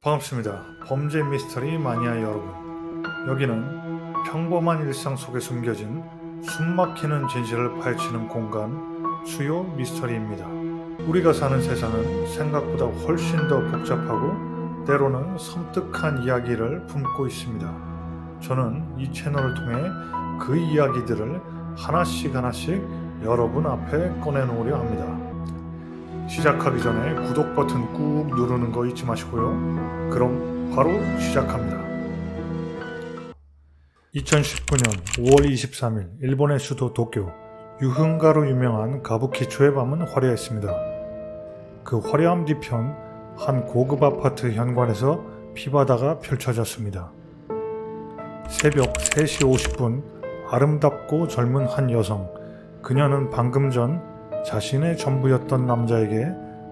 반갑습니다. 범죄 미스터리 마니아 여러분. 여기는 평범한 일상 속에 숨겨진 숨막히는 진실을 파헤치는 공간 수요 미스터리입니다. 우리가 사는 세상은 생각보다 훨씬 더 복잡하고 때로는 섬뜩한 이야기를 품고 있습니다. 저는 이 채널을 통해 그 이야기들을 하나씩 여러분 앞에 꺼내놓으려 합니다. 시작하기 전에 구독 버튼 꾹 누르는 거 잊지 마시고요. 그럼 바로 시작합니다. 2019년 5월 23일 일본의 수도 도쿄, 유흥가로 유명한 가부키초의 밤은 화려했습니다. 그 화려함 뒤편 한 고급 아파트 현관에서 피바다가 펼쳐졌습니다. 새벽 3시 50분 아름답고 젊은 한 여성, 그녀는 방금 전 자신의 전부였던 남자에게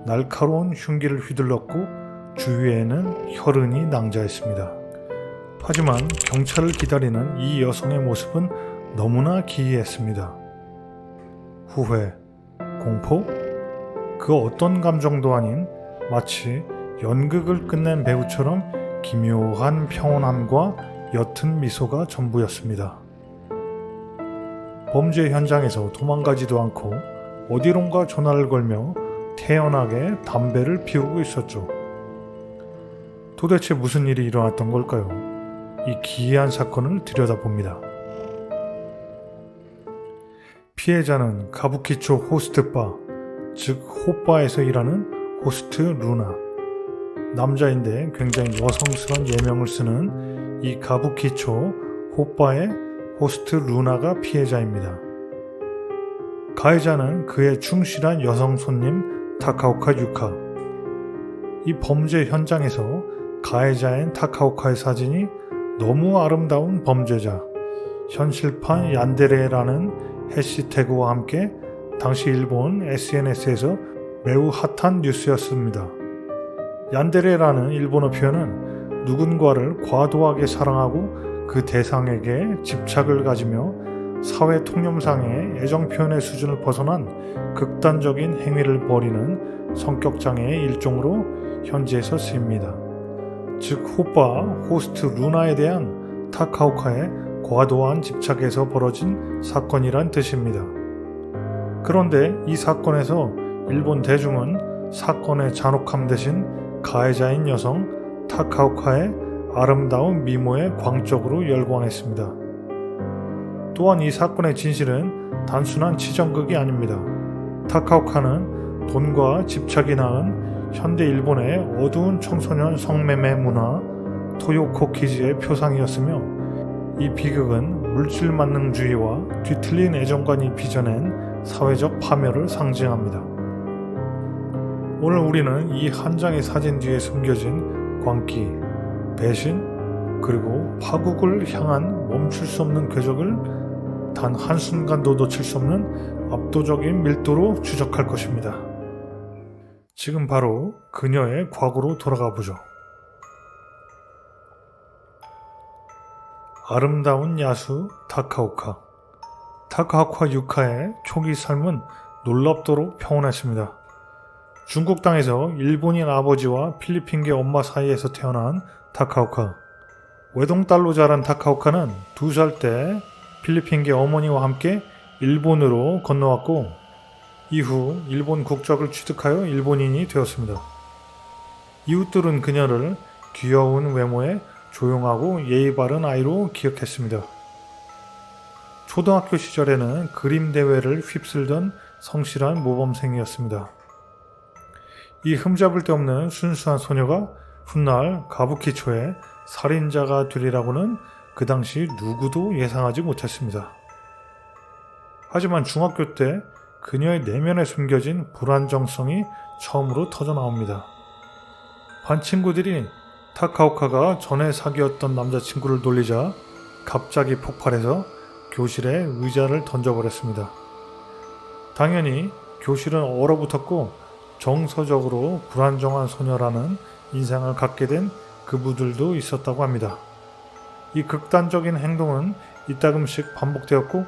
날카로운 흉기를 휘둘렀고 주위에는 혈흔이 낭자했습니다. 하지만 경찰을 기다리는 이 여성의 모습은 너무나 기이했습니다. 후회, 공포? 그 어떤 감정도 아닌 마치 연극을 끝낸 배우처럼 기묘한 평온함과 옅은 미소가 전부였습니다. 범죄 현장에서 도망가지도 않고 어디론가 전화를 걸며 태연하게 담배를 피우고 있었죠. 도대체 무슨 일이 일어났던 걸까요? 이 기이한 사건을 들여다봅니다. 피해자는 가부키초 호스트바, 즉 호바에서 일하는 호스트 루나. 남자인데 굉장히 여성스러운 예명을 쓰는 이 가부키초 호바의 호스트 루나가 피해자입니다. 가해자는 그의 충실한 여성 손님 타카오카 유카. 이 범죄 현장에서 가해자인 타카오카의 사진이 너무 아름다운 범죄자, 현실판 얀데레라는 해시태그와 함께 당시 일본 SNS에서 매우 핫한 뉴스였습니다. 얀데레라는 일본어 표현은 누군가를 과도하게 사랑하고 그 대상에게 집착을 가지며 사회 통념상의 애정 표현의 수준을 벗어난 극단적인 행위를 벌이는 성격장애의 일종으로 현지에서 쓰입니다. 즉 호빠, 호스트 루나에 대한 타카오카의 과도한 집착에서 벌어진 사건이란 뜻입니다. 그런데 이 사건에서 일본 대중은 사건의 잔혹함 대신 가해자인 여성 타카오카의 아름다운 미모에 광적으로 열광했습니다. 또한 이 사건의 진실은 단순한 치정극이 아닙니다. 타카오카는 돈과 집착이 낳은 현대 일본의 어두운 청소년 성매매 문화 토요코키즈의 표상이었으며 이 비극은 물질 만능주의와 뒤틀린 애정관이 빚어낸 사회적 파멸을 상징합니다. 오늘 우리는 이 한 장의 사진 뒤에 숨겨진 광기, 배신, 그리고 파국을 향한 멈출 수 없는 궤적을 단 한순간도 놓칠 수 없는 압도적인 밀도로 추적할 것입니다. 지금 바로 그녀의 과거로 돌아가 보죠. 아름다운 야수 타카오카. 타카오카 유카의 초기 삶은 놀랍도록 평온했습니다. 중국 땅에서 일본인 아버지와 필리핀계 엄마 사이에서 태어난 타카오카. 외동딸로 자란 타카오카는 2살 때 필리핀계 어머니와 함께 일본으로 건너왔고 이후 일본 국적을 취득하여 일본인이 되었습니다. 이웃들은 그녀를 귀여운 외모에 조용하고 예의 바른 아이로 기억했습니다. 초등학교 시절에는 그림 대회를 휩쓸던 성실한 모범생이었습니다. 이 흠잡을 데 없는 순수한 소녀가 훗날 가부키초의 살인자가 되리라고는 그 당시 누구도 예상하지 못했습니다. 하지만 중학교 때 그녀의 내면에 숨겨진 불안정성이 처음으로 터져나옵니다. 반 친구들이 타카오카가 전에 사귀었던 남자친구를 놀리자 갑자기 폭발해서 교실에 의자를 던져버렸습니다. 당연히 교실은 얼어붙었고 정서적으로 불안정한 소녀라는 인상을 갖게 된 그부들도 있었다고 합니다. 이 극단적인 행동은 이따금씩 반복되었고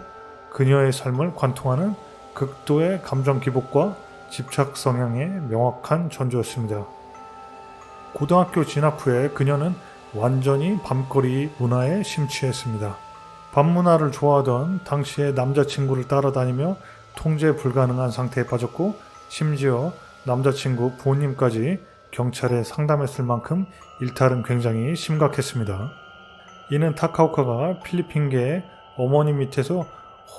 그녀의 삶을 관통하는 극도의 감정 기복과 집착 성향의 명확한 전조였습니다. 고등학교 진학 후에 그녀는 완전히 밤거리 문화에 심취했습니다. 밤문화를 좋아하던 당시의 남자친구를 따라다니며 통제 불가능한 상태에 빠졌고 심지어 남자친구 부모님까지 경찰에 상담했을 만큼 일탈은 굉장히 심각했습니다. 이는 타카오카가 필리핀계의 어머니 밑에서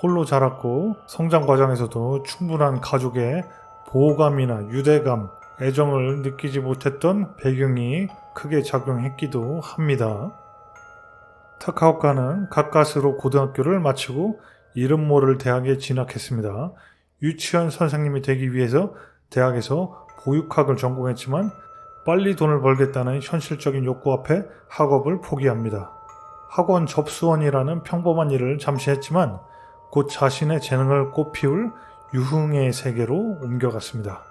홀로 자랐고 성장 과정에서도 충분한 가족의 보호감이나 유대감, 애정을 느끼지 못했던 배경이 크게 작용했기도 합니다. 타카오카는 가까스로 고등학교를 마치고 이름 모를 대학에 진학했습니다. 유치원 선생님이 되기 위해서 대학에서 보육학을 전공했지만 빨리 돈을 벌겠다는 현실적인 욕구 앞에 학업을 포기합니다. 학원 접수원이라는 평범한 일을 잠시 했지만 곧 자신의 재능을 꽃피울 유흥의 세계로 옮겨갔습니다.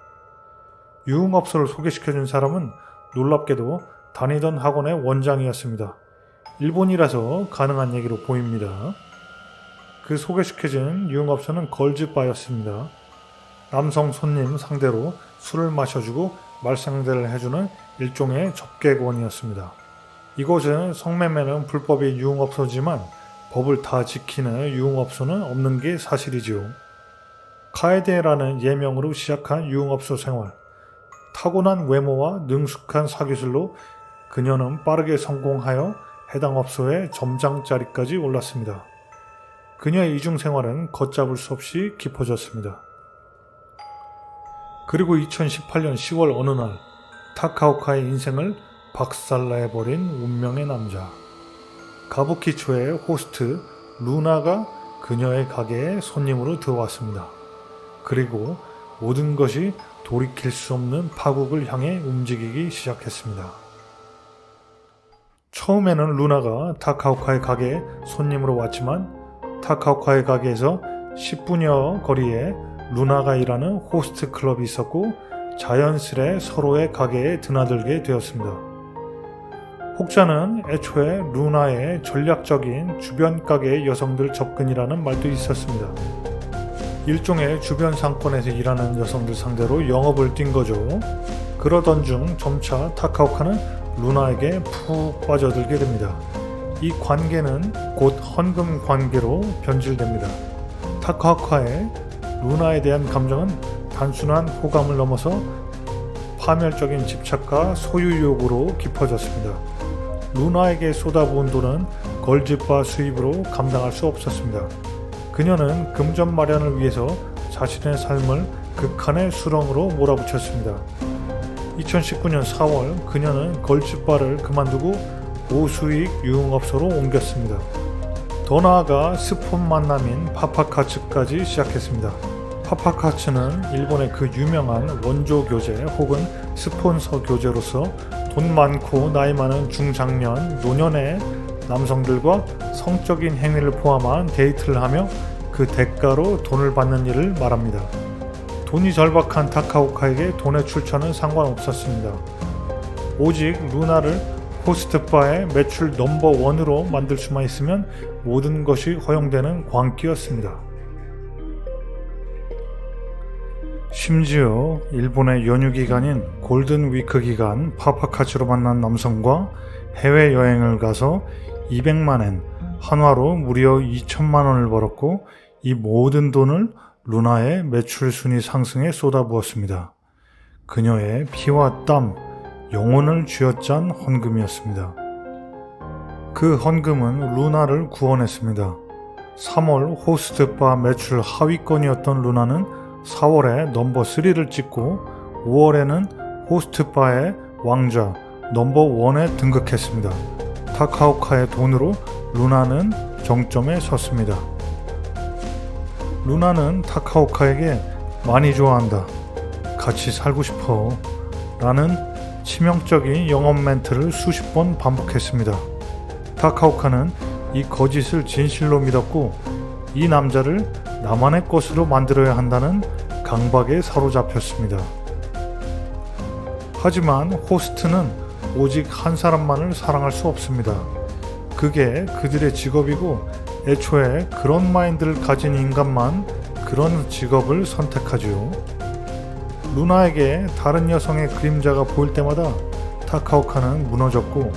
유흥업소를 소개시켜준 사람은 놀랍게도 다니던 학원의 원장이었습니다. 일본이라서 가능한 얘기로 보입니다. 그 소개시켜준 유흥업소는 걸즈바였습니다. 남성 손님 상대로 술을 마셔주고 말상대를 해주는 일종의 접객원이었습니다. 이곳은 성매매는 불법의 유흥업소지만 법을 다 지키는 유흥업소는 없는 게 사실이지요. 카에데라는 예명으로 시작한 유흥업소 생활. 타고난 외모와 능숙한 사기술로 그녀는 빠르게 성공하여 해당 업소의 점장 자리까지 올랐습니다. 그녀의 이중 생활은 걷잡을 수 없이 깊어졌습니다. 그리고 2018년 10월 어느 날 타카오카의 인생을 박살내버린 운명의 남자. 가부키초의 호스트 루나가 그녀의 가게에 손님으로 들어왔습니다. 그리고 모든 것이 돌이킬 수 없는 파국을 향해 움직이기 시작했습니다. 처음에는 루나가 타카오카의 가게에 손님으로 왔지만 타카오카의 가게에서 10분여 거리에 루나가 일하는 호스트 클럽이 있었고 자연스레 서로의 가게에 드나들게 되었습니다. 혹자는 애초에 루나의 전략적인 주변 가게의 여성들 접근이라는 말도 있었습니다. 일종의 주변 상권에서 일하는 여성들 상대로 영업을 뛴 거죠. 그러던 중 점차 타카오카는 루나에게 푹 빠져들게 됩니다. 이 관계는 곧 헌금 관계로 변질됩니다. 타카오카의 루나에 대한 감정은 단순한 호감을 넘어서 파멸적인 집착과 소유욕으로 깊어졌습니다. 루나에게 쏟아부은 돈은 걸즈바 수입으로 감당할 수 없었습니다. 그녀는 금전 마련을 위해서 자신의 삶을 극한의 수렁으로 몰아붙였습니다. 2019년 4월 그녀는 걸즈바를 그만두고 고수익 유흥업소로 옮겼습니다. 더 나아가 스폰 만남인 파파카츠까지 시작했습니다. 파파카츠는 일본의 그 유명한 원조 교제 혹은 스폰서 교제로서 돈 많고 나이 많은 중장년, 노년의 남성들과 성적인 행위를 포함한 데이트를 하며 그 대가로 돈을 받는 일을 말합니다. 돈이 절박한 타카오카에게 돈의 출처는 상관없었습니다. 오직 루나를 호스트바의 매출 넘버원으로 만들 수만 있으면 모든 것이 허용되는 광기였습니다. 심지어 일본의 연휴 기간인 골든 위크 기간 파파카츠로 만난 남성과 해외여행을 가서 200만엔, 한화로 무려 2천만 원을 벌었고 이 모든 돈을 루나의 매출 순위 상승에 쏟아부었습니다. 그녀의 피와 땀, 영혼을 쥐어짠 헌금이었습니다. 그 헌금은 루나를 구원했습니다. 3월 호스트바 매출 하위권이었던 루나는 4월에 넘버 3를 찍고 5월에는 호스트바의 왕좌 넘버 1에 등극했습니다. 타카오카의 돈으로 루나는 정점에 섰습니다. 루나는 타카오카에게 많이 좋아한다, 같이 살고 싶어 라는 치명적인 영업 멘트를 수십 번 반복했습니다. 타카오카는 이 거짓을 진실로 믿었고 이 남자를 나만의 것으로 만들어야 한다는 강박에 사로잡혔습니다. 하지만 호스트는 오직 한 사람만을 사랑할 수 없습니다. 그게 그들의 직업이고 애초에 그런 마인드를 가진 인간만 그런 직업을 선택하죠. 루나에게 다른 여성의 그림자가 보일 때마다 타카오카는 무너졌고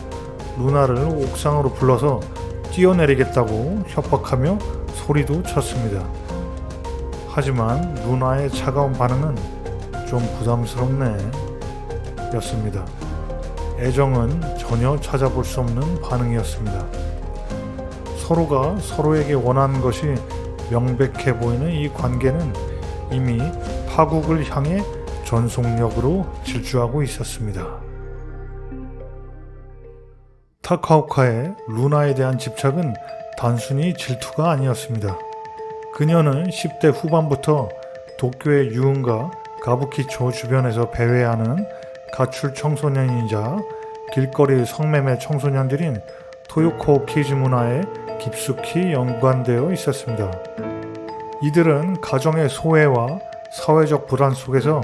루나를 옥상으로 불러서 뛰어내리겠다고 협박하며 소리도 쳤습니다. 하지만 루나의 차가운 반응은 좀 부담스럽네 였습니다. 애정은 전혀 찾아볼 수 없는 반응이었습니다. 서로가 서로에게 원하는 것이 명백해 보이는 이 관계는 이미 파국을 향해 전속력으로 질주하고 있었습니다. 타카오카의 루나에 대한 집착은 단순히 질투가 아니었습니다. 그녀는 10대 후반부터 도쿄의 유흥가 가부키초 주변에서 배회하는 가출 청소년이자 길거리 성매매 청소년들인 토요코 키즈 문화에 깊숙이 연관되어 있었습니다. 이들은 가정의 소외와 사회적 불안 속에서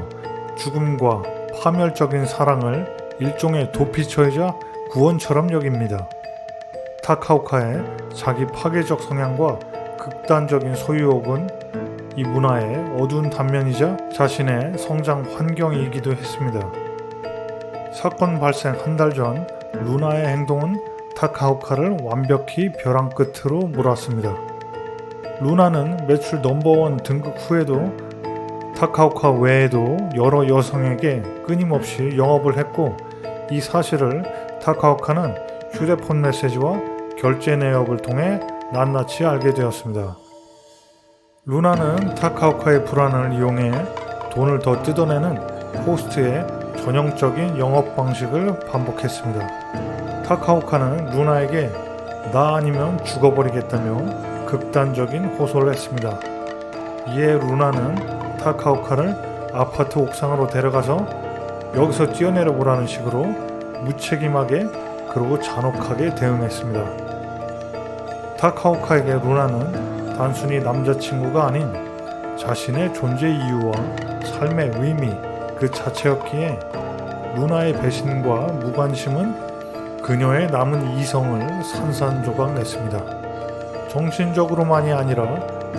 죽음과 파멸적인 사랑을 일종의 도피처이자 구원처럼 여깁니다. 타카오카의 자기 파괴적 성향과 극단적인 소유욕은 이 문화의 어두운 단면이자 자신의 성장 환경이기도 했습니다. 사건 발생 한 달 전 루나의 행동은 타카오카를 완벽히 벼랑 끝으로 몰았습니다. 루나는 매출 넘버원 등극 후에도 타카오카 외에도 여러 여성에게 끊임없이 영업을 했고 이 사실을 타카오카는 휴대폰 메시지와 결제 내역을 통해 낱낱이 알게 되었습니다. 루나는 타카오카의 불안을 이용해 돈을 더 뜯어내는 호스트의 전형적인 영업 방식을 반복했습니다. 타카오카는 루나에게 나 아니면 죽어버리겠다며 극단적인 호소를 했습니다. 이에 루나는 타카오카를 아파트 옥상으로 데려가서 여기서 뛰어내려 보라는 식으로 무책임하게 그리고 잔혹하게 대응했습니다. 타카오카에게 루나는 단순히 남자친구가 아닌 자신의 존재 이유와 삶의 의미 그 자체였기에 루나의 배신과 무관심은 그녀의 남은 이성을 산산조각 냈습니다. 정신적으로만이 아니라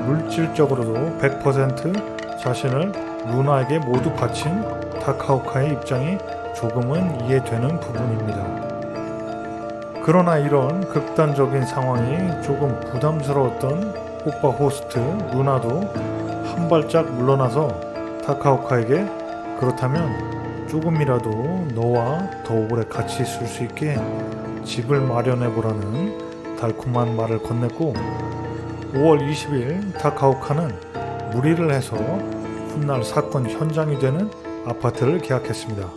물질적으로도 100% 자신을 루나에게 모두 바친 타카오카의 입장이 조금은 이해되는 부분입니다. 그러나 이런 극단적인 상황이 조금 부담스러웠던 오빠 호스트 루나도 한 발짝 물러나서 타카오카에게 그렇다면 조금이라도 너와 더 오래 같이 있을 수 있게 집을 마련해보라는 달콤한 말을 건넸고 5월 20일 타카오카는 무리를 해서 훗날 사건 현장이 되는 아파트를 계약했습니다.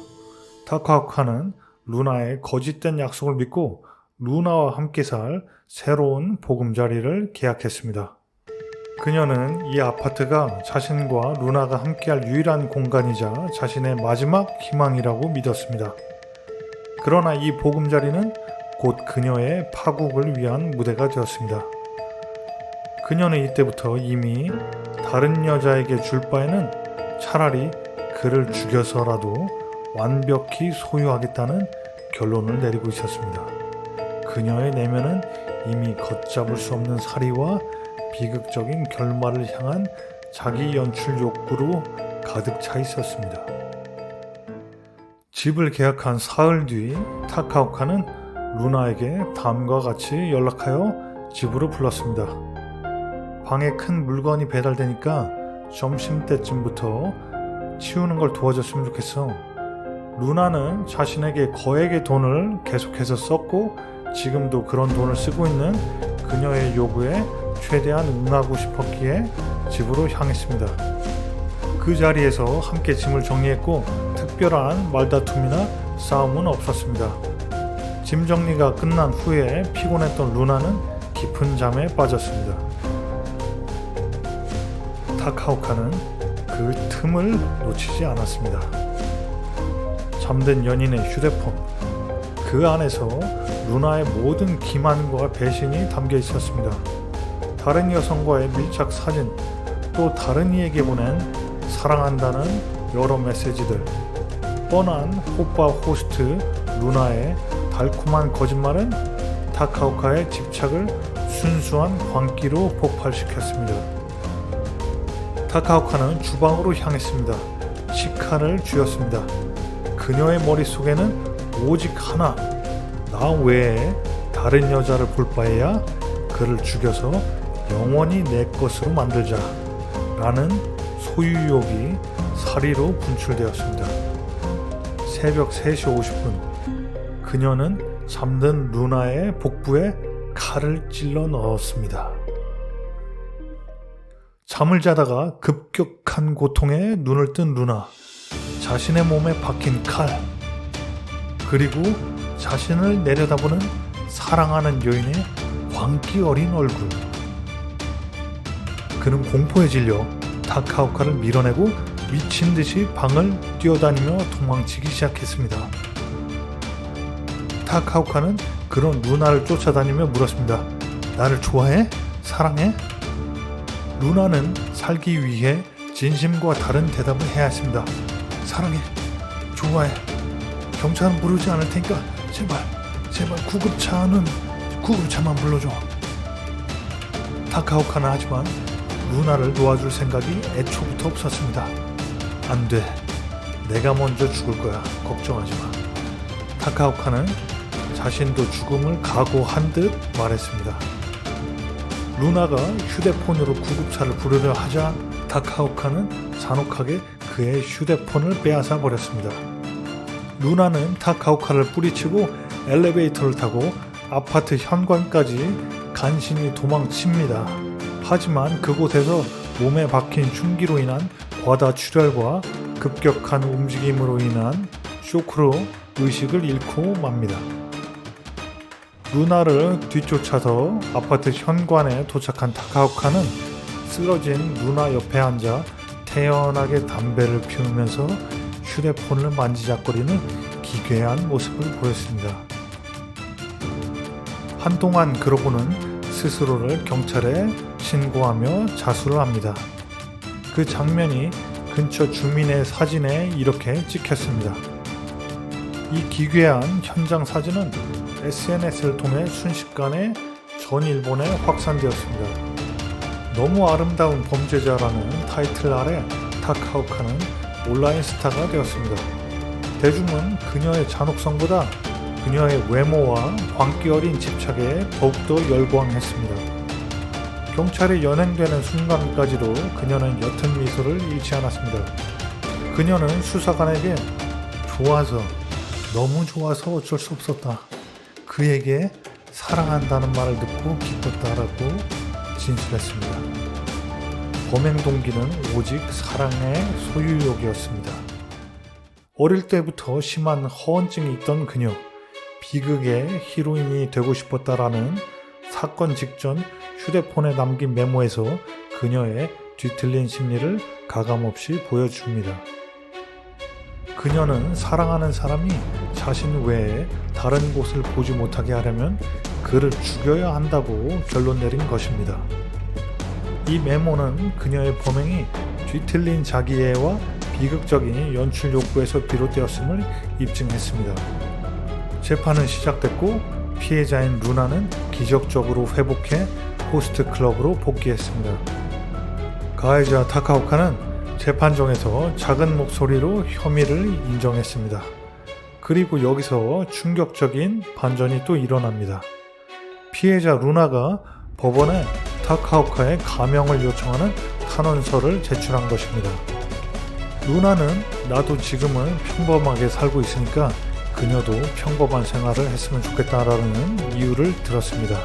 타카오카는 루나의 거짓된 약속을 믿고 루나와 함께 살 새로운 보금자리를 계약했습니다. 그녀는 이 아파트가 자신과 루나가 함께할 유일한 공간이자 자신의 마지막 희망이라고 믿었습니다. 그러나 이 보금자리는 곧 그녀의 파국을 위한 무대가 되었습니다. 그녀는 이때부터 이미 다른 여자에게 줄 바에는 차라리 그를 죽여서라도 완벽히 소유하겠다는 결론을 내리고 있었습니다. 그녀의 내면은 이미 걷잡을 수 없는 사리와 비극적인 결말을 향한 자기 연출 욕구로 가득 차 있었습니다. 집을 계약한 사흘 뒤 타카오카는 루나에게 다음과 같이 연락하여 집으로 불렀습니다. 방에 큰 물건이 배달되니까 점심때쯤부터 치우는 걸 도와줬으면 좋겠어. 루나는 자신에게 거액의 돈을 계속해서 썼고 지금도 그런 돈을 쓰고 있는 그녀의 요구에 최대한 응하고 싶었기에 집으로 향했습니다. 그 자리에서 함께 짐을 정리했고 특별한 말다툼이나 싸움은 없었습니다. 짐 정리가 끝난 후에 피곤했던 루나는 깊은 잠에 빠졌습니다. 타카오카는 그 틈을 놓치지 않았습니다. 잠든 연인의 휴대폰, 그 안에서 루나의 모든 기만과 배신이 담겨 있었습니다. 다른 여성과의 밀착 사진, 또 다른 이에게 보낸 사랑한다는 여러 메시지들, 뻔한 호빠 호스트 루나의 달콤한 거짓말은 타카오카의 집착을 순수한 광기로 폭발시켰습니다. 타카오카는 주방으로 향했습니다. 식칼을 쥐었습니다. 그녀의 머릿속에는 오직 하나, 나 외에 다른 여자를 볼 바에야 그를 죽여서 영원히 내 것으로 만들자 라는 소유욕이 사리로 분출되었습니다. 새벽 3시 50분 그녀는 잠든 루나의 복부에 칼을 찔러 넣었습니다. 잠을 자다가 급격한 고통에 눈을 뜬 루나, 자신의 몸에 박힌 칼, 그리고 자신을 내려다보는 사랑하는 여인의 광기 어린 얼굴. 그는 공포에 질려 타카오카를 밀어내고 미친 듯이 방을 뛰어다니며 도망치기 시작했습니다. 타카오카는 그런 루나를 쫓아다니며 물었습니다. 나를 좋아해? 사랑해? 루나는 살기 위해 진심과 다른 대답을 해야 했습니다. 사랑해, 좋아해, 경찰은 부르지 않을 테니까 제발 구급차만 불러줘. 타카오카는 하지만 루나를 도와줄 생각이 애초부터 없었습니다. 안 돼, 내가 먼저 죽을 거야, 걱정하지 마. 타카오카는 자신도 죽음을 각오한 듯 말했습니다. 루나가 휴대폰으로 구급차를 부르려 하자 타카오카는 잔혹하게 그의 휴대폰을 빼앗아 버렸습니다. 루나는 타카오카를 뿌리치고 엘리베이터를 타고 아파트 현관까지 간신히 도망칩니다. 하지만 그곳에서 몸에 박힌 흉기로 인한 과다출혈과 급격한 움직임으로 인한 쇼크로 의식을 잃고 맙니다. 루나를 뒤쫓아서 아파트 현관에 도착한 타카오카는 쓰러진 루나 옆에 앉아 태연하게 담배를 피우면서 휴대폰을 만지작거리는 기괴한 모습을 보였습니다. 한동안 그러고는 스스로를 경찰에 신고하며 자수를 합니다. 그 장면이 근처 주민의 사진에 이렇게 찍혔습니다. 이 기괴한 현장 사진은 SNS를 통해 순식간에 전 일본에 확산되었습니다. 너무 아름다운 범죄자라는 타이틀 아래 타카오카는 온라인 스타가 되었습니다. 대중은 그녀의 잔혹성보다 그녀의 외모와 광기 어린 집착에 더욱더 열광했습니다. 경찰이 연행되는 순간까지도 그녀는 옅은 미소를 잃지 않았습니다. 그녀는 수사관에게 너무 좋아서 어쩔 수 없었다. 그에게 사랑한다는 말을 듣고 기뻤다라고 진술했습니다. 범행 동기는 오직 사랑의 소유욕이었습니다. 어릴 때부터 심한 허언증이 있던 그녀, 비극의 히로인이 되고 싶었다라는 사건 직전 휴대폰에 남긴 메모에서 그녀의 뒤틀린 심리를 가감없이 보여줍니다. 그녀는 사랑하는 사람이 자신 외에 다른 곳을 보지 못하게 하려면 그를 죽여야 한다고 결론 내린 것입니다. 이 메모는 그녀의 범행이 뒤틀린 자기애와 비극적인 연출 욕구에서 비롯되었음을 입증했습니다. 재판은 시작됐고 피해자인 루나는 기적적으로 회복해 호스트 클럽으로 복귀했습니다. 가해자 타카오카는 재판정에서 작은 목소리로 혐의를 인정했습니다. 그리고 여기서 충격적인 반전이 또 일어납니다. 피해자 루나가 법원에 타카오카의 가명을 요청하는 탄원서를 제출한 것입니다. 루나는 나도 지금은 평범하게 살고 있으니까 그녀도 평범한 생활을 했으면 좋겠다라는 이유를 들었습니다.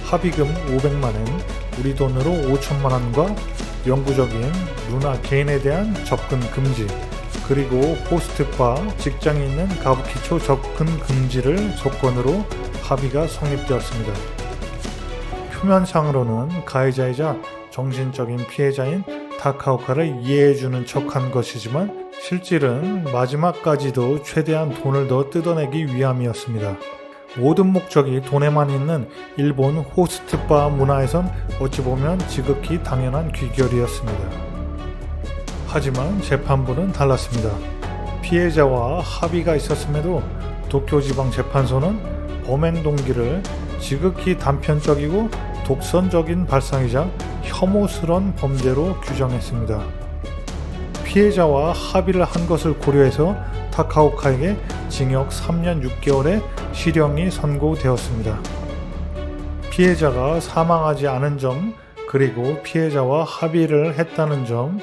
합의금 500만엔, 우리 돈으로 5천만 원과 영구적인 루나 개인에 대한 접근 금지, 그리고 호스트바, 직장에 있는 가부키초 접근 금지를 조건으로 합의가 성립되었습니다. 표면상으로는 가해자이자 정신적인 피해자인 타카오카를 이해해주는 척한 것이지만 실질은 마지막까지도 최대한 돈을 더 뜯어내기 위함이었습니다. 모든 목적이 돈에만 있는 일본 호스트바 문화에선 어찌 보면 지극히 당연한 귀결이었습니다. 하지만 재판부는 달랐습니다. 피해자와 합의가 있었음에도 도쿄지방재판소는 범행 동기를 지극히 단편적이고 독선적인 발상이자 혐오스러운 범죄로 규정했습니다. 피해자와 합의를 한 것을 고려해서 타카오카에게 징역 3년 6개월의 실형이 선고되었습니다. 피해자가 사망하지 않은 점, 그리고 피해자와 합의를 했다는 점,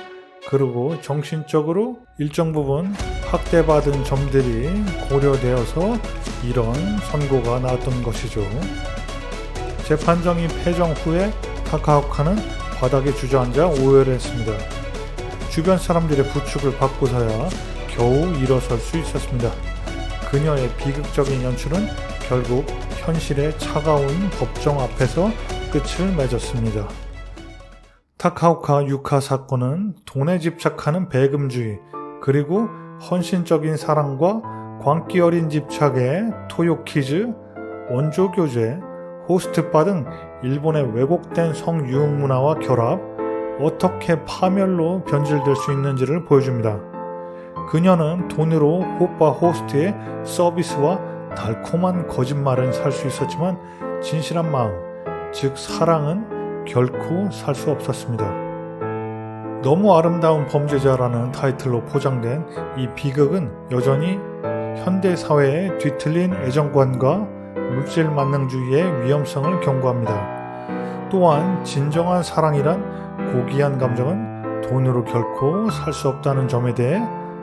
그리고 정신적으로 일정 부분 학대받은 점들이 고려되어서 이런 선고가 나왔던 것이죠. 재판정이 패정 후에 타카오카는 바닥에 주저앉아 오열했습니다. 주변 사람들의 부축을 받고서야 겨우 일어설 수 있었습니다. 그녀의 비극적인 연출은 결국 현실의 차가운 법정 앞에서 끝을 맺었습니다. 타카오카 유카 사건은 돈에 집착하는 배금주의, 그리고 헌신적인 사랑과 광기 어린 집착의 토요키즈, 원조교제, 호스트바 등 일본의 왜곡된 성유흥 문화와 결합, 어떻게 파멸로 변질될 수 있는지를 보여줍니다. 그녀는 돈으로 호빠 호스트의 서비스와 달콤한 거짓말은 살 수 있었지만 진실한 마음, 즉 사랑은 결코 살 수 없었습니다. 너무 아름다운 범죄자라는 타이틀로 포장된 이 비극은 여전히 현대 사회의 뒤틀린 애정관과 물질 만능주의의 위험성을 경고합니다. 또한 진정한 사랑이란 고귀한 감정은 돈으로 결코 살 수 없다는 점에 대해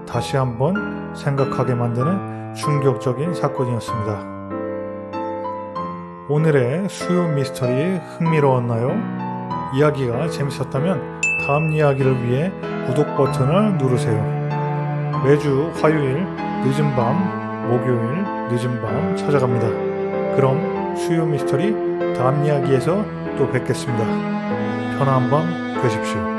다시 한번 생각하게 만드는 충격적인 사건이었습니다. 오늘의 수요 미스터리 흥미로웠나요? 이야기가 재밌었다면 다음 이야기를 위해 구독 버튼을 누르세요. 매주 화요일 늦은 밤, 목요일 늦은 밤 찾아갑니다. 그럼 수요 미스터리 다음 이야기에서 또 뵙겠습니다. 편안한 밤 되십시오.